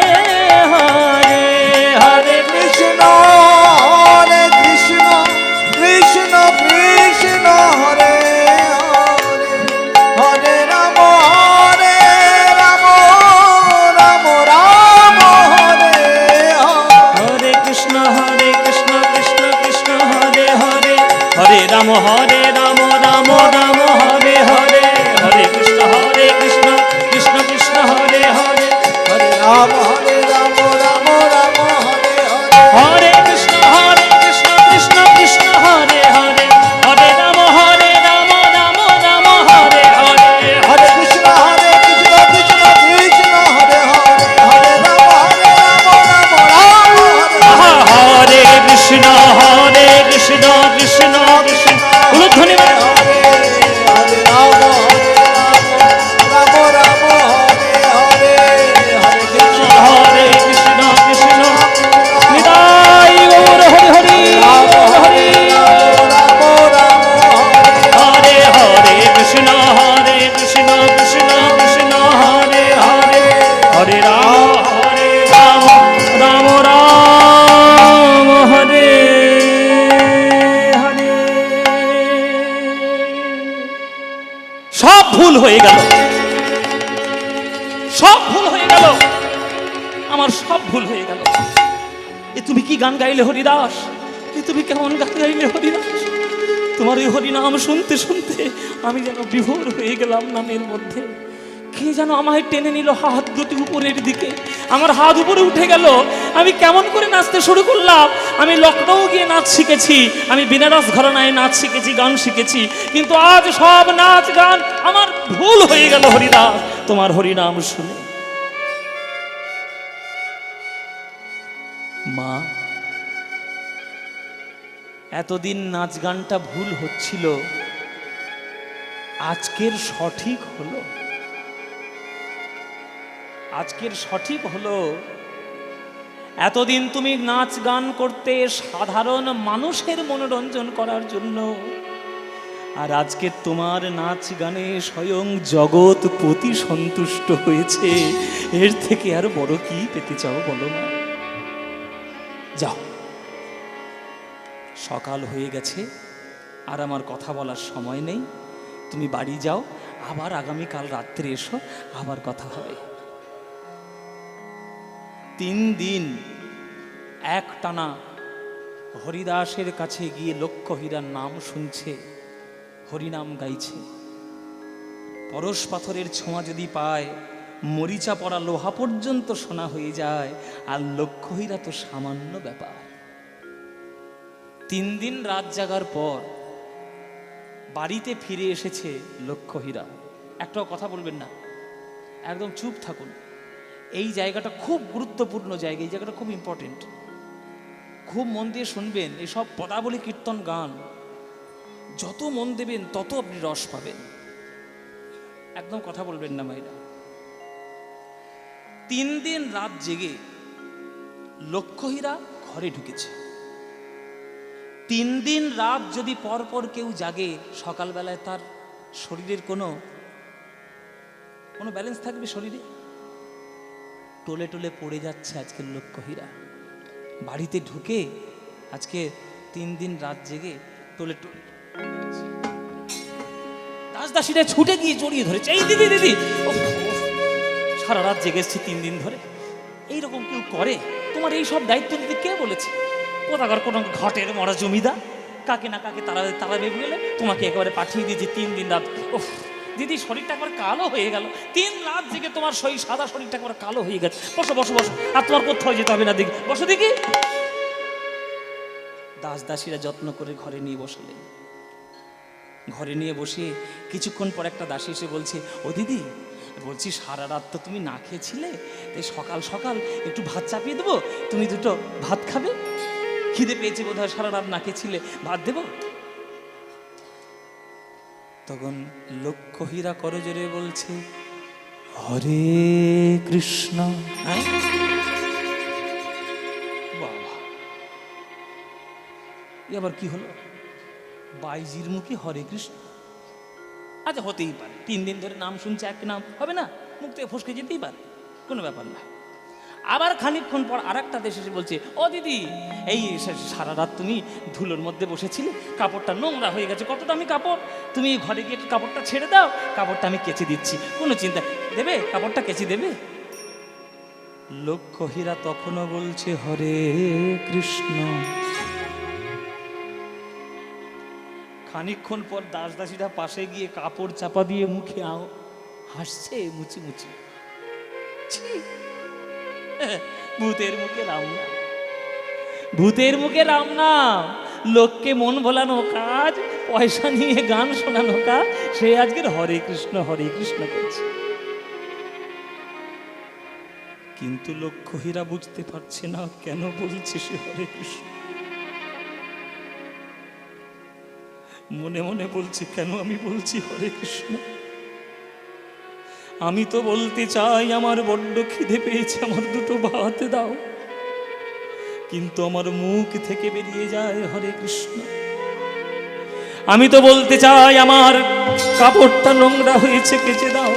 হরে হরে কৃষ্ণ কৃষ্ণ কৃষ্ণ কৃষ্ণ হরে হরে হরে রাম রাম রাম হরে হরে কৃষ্ণ কৃষ্ণ কৃষ্ণ হরে হরে হরে রাম রাম রাম হরে হরে হরে কৃষ্ণ কৃষ্ণ কৃষ্ণ হরে হরে হরে রাম রাম হরে হরে হরে কৃষ্ণ কৃষ্ণ কৃষ্ণ হরে হরে হরে রাম রাম রাম হরে হরে হরে কৃষ্ণ কৃষ্ণ কৃষ্ণ হরে হরে হরে রাম রাম হরে হরে কৃষ্ণ কৃষ্ণ কৃষ্ণ উলুধ্বনি হরে হরে রাম রাম হরে হরে কৃষ্ণ হরে কৃষ্ণ নিতাই গৌর হরি হরি হরি হরে হরে কৃষ্ণ কৃষ্ণ কৃষ্ণ হরে হরে হরে রাম রাম রাম হরে হরে সব ভুল হয়ে গেল আমার সব ভুল হয়ে গেল এ তুমি কি গান গাইলে হরিদাস এ তুমি কেমন গান গাইলে হরিদাস তোমার এই হরিনাম শুনতে শুনতে আমি যেন বিভোর হয়ে গেলাম নামের মধ্যে কে যেন আমায় টেনে নিল হাত দুটি উপরের দিকে আমার হাত উপরে উঠে গেল আমি কেমন করে নাচতে শুরু করলাম আমি লখনৌ গিয়ে নাচ শিখেছি আমি বিনারস ঘরানায় নাচ শিখেছি গান শিখেছি কিন্তু আজ সব নাচ গান আমার ভুল হয়ে গেল হরিদাস তোমার হরিনাম শুনে মা এতদিন নাচ গানটা ভুল হচ্ছিল আজকের সঠিক হলো এতদিন তুমি নাচ গান করতে সাধারণ মানুষের মনোরঞ্জন করার জন্য আর আজকে তোমার নাচ গানে স্বয়ং জগৎপতি সন্তুষ্ট হয়েছে এর থেকে আর বড় কি পেতে চাও বলো না যাও সকাল হয়ে গেছে আর আমার কথা বলার সময় নেই তুমি বাড়ি যাও আবার আগামীকাল রাত্রে এসো আবার কথা হবে 3 দিন একটানা হরিদাসের কাছে গিয়ে লক্ষ হীরার নাম শুনছে হরিনাম গাইছে পরশ পাথরের ছোঁয়া যদি পায় মরিচা পড়া লোহা পর্যন্ত শোনা হয়ে যায় আর লক্ষ হীরা তো সামান্য ব্যাপার 3 দিন রাত জাগার পর বাড়িতে ফিরে এসেছে লক্ষ হীরা একটাও কথা বলবেন না একদম চুপ থাকুন এই জায়গাটা খুব গুরুত্বপূর্ণ জায়গা এই জায়গাটা খুব ইম্পর্টেন্ট খুব মন দিয়ে শুনবেন এসব পদাবলী কীর্তন গান যত মন দেবেন তত আপনি রস পাবেন একদম কথা বলবেন না মাইরা 3 দিন রাত জেগে লক্ষ হীরা ঘরে ঢুকেছে 3 দিন রাত যদি পরপর কেউ জাগে সকালবেলায় তার শরীরের কোনো ব্যালেন্স থাকবে শরীরে টলে টলে পড়ে যাচ্ছে আজকের লক্ষ হীরা বাড়িতে ঢুকে আজকে 3 দিন রাত জেগে টলে টলে দাসদাসীরা ছুটে গিয়ে জড়িয়ে ধরেছে এই দিদি দিদি সারা রাত জেগে এসছি 3 দিন ধরে এইরকম কেউ করে তোমার এই সব দায়িত্ব নিতে কে বলেছে কোথাকার কোনো ঘাটের মরা জমিদার কাকে না কাকে তারা ভেবে গেলে তোমাকে একেবারে পাঠিয়ে দিয়েছি 3 দিন রাত দিদি শরীরটা একবার কালো হয়ে গেল, 3 রাত জেগে তোমার সেই সাদা শরীরটা একবার কালো হয়ে গেছে। বসো বসো বসো, আর তোমার কোথাও যেতে হবে না, দেখি বসো দেখি। দাস দাসীরা যত্ন করে ঘরে নিয়ে বসলেন। ঘরে নিয়ে বসে কিছুক্ষণ পর একটা দাসী এসে বলছে, ও দিদি, বলছি সারা রাত তো তুমি না খেয়েছিলে, তাই সকাল সকাল একটু ভাত চাপিয়ে দেবো, তুমি দুটো ভাত খাবে, খিদে পেয়েছে বোধ হয়, সারা রাত না খেয়েছিলে, ভাত দেবো। তখন লক্ষ্যহীরা করজোরে বলছে, হরে কৃষ্ণ। হ্যাঁ বাবা, এ আবার কি হলো? বাইজির মুখে হরে কৃষ্ণ। আচ্ছা হতেই পারে, 3 দিন ধরে নাম শুনছে, এক নাম হবে না, মুখ থেকে ফসকে যেতেই পারে, কোনো ব্যাপার না। আবার খানিকক্ষণ পর আর একটা দেশ এসে বলছে, ও দিদি, এই সারা রাত তুমি ধুলোর মধ্যে বসেছিলে, কাপড়টা নোংরা হয়ে গেছে, কত দামি কাপড়, তুমি ঘরে গিয়ে কাপড়টা ছেড়ে দাও, কাপড়টা আমি কেচে দিচ্ছি, কোনো চিন্তা, দেবে কাপড়টা কেচে দেবে? লক্ষ্যহীরা তখনও বলছে, হরে কৃষ্ণ। খানিকক্ষণ পর দাস দাসীরা পাশে গিয়ে কাপড় চাপা দিয়ে মুখে হাসছে মুচি মুচি। ভূতের মুখে রাম নাম, ভূতের মুখে রাম নাম, লোককে মন ভোলানো কাজ, পয়সা নিয়ে গান শোনানো কাজ, সে আজকের হরে কৃষ্ণ করছে। কিন্তু লক্ষ্যহীরা বুঝতে পারছে না কেন বলছে সে হরে কৃষ্ণ। মনে মনে বলছে, কেন আমি বলছি হরে কৃষ্ণ? আমি তো বলতে চাই আমার বড্ড খিদে পেয়েছে, আমার দুটো ভাত দাও, কিন্তু আমার মুখ থেকে বেরিয়ে যায় হরে কৃষ্ণ। আমি তো বলতে চাই আমার কাপড়টা নোংরা হয়েছে, কেচে দাও,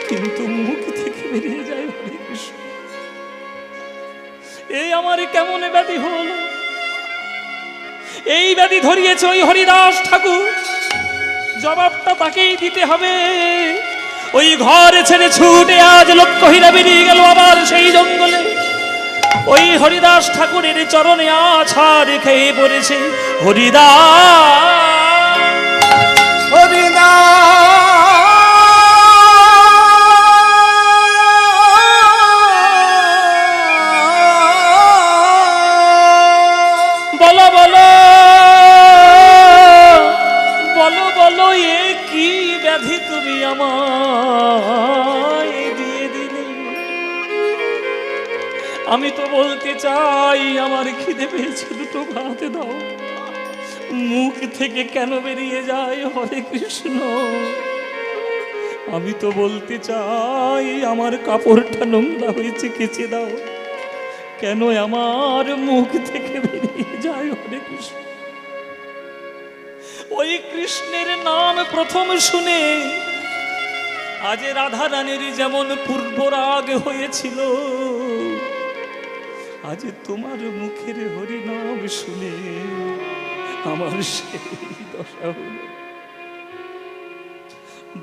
কিন্তু মুখ থেকে বেরিয়ে যায় হরে কৃষ্ণ। এই আমার কেমন ব্যাধি হলো? এই ব্যাধি ধরিয়েছে ওই হরিদাস ঠাকুর, জবাবটা তাকেই দিতে হবে। ওই ঘর ছেড়ে ছুটে আজ লক্ষ্যহীরা বেরিয়ে গেল আবার সেই জঙ্গলে। ওই হরিদাস ঠাকুরের চরণে আছা রেখে পড়েছে হরিদাস, হরিদাস, বলো বলো বলো বলো, এ কি ব্যাধি তুমি আমায় দিয়ে দিলে? আমি তো বলতে চাই আমার খিদে পেয়েছে, দুটো ভাত দাও, মুখ থেকে কেন বেরিয়ে যায় হরে কৃষ্ণ? আমি তো বলতে চাই আমার কাপড়টা নোংরা হয়েছে, কেচে দাও, কেন আমার মুখ থেকে বেরিয়ে যায় হরে কৃষ্ণ? ওই কৃষ্ণের নাম প্রথম শুনে আজ রাধা রানীর যেমন পূর্বরাগ হয়েছিল, আজ তোমার মুখের হরি নাম শুনে আমার সেই দশা হলো।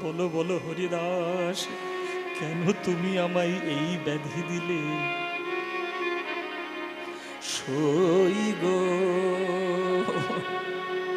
বলো বলো হরিদাস, কেন তুমি আমায় এই ব্যাধি দিলে? সই গো